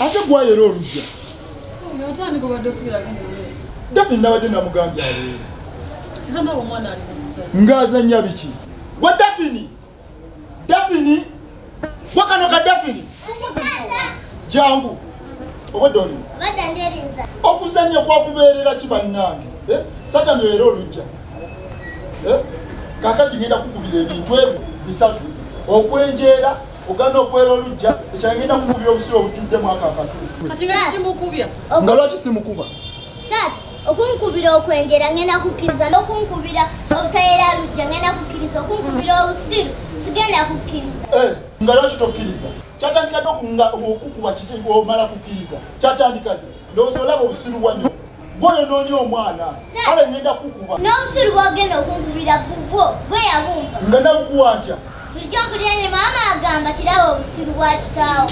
ate gwayera olujja yatandika obadde osubira genda olwera Daphne nabadde namugambye aleero kiramba omwana ali kumuzanya ng'azannya biki gwe Daphne wakano ka Daphne jangu obadde oli okuzannya kwakubeerera ki bannange sagamyo era olujja kakati ngenda kukubira ebintu ebyo bisatu okwenjeera ogana okwera olujja ekyagenda kukubira obusulo obujjuddemu akakatu kati nga kimukubya nga lwaki simukuba taata okunkubira okwenjera ngenda kukkiriza n'okunkubira obutayera lujja ngenda kukkiriza okunkubira obusiru sigenda kukkiriza nga lwaki tokkiriza kyatandikadde okukuba kiti omala kukkiriza kyatandikadde ndowooza olaba obusiru bwanyo gwoyonoonye omwana kale ngenda kukuba n'obusiru bwogenda okunkubira bubwo gwe yabumpa nga nabukuwa ntya bulijjo nkulira ne maama agamba kiraba obusiru bwa kitaawo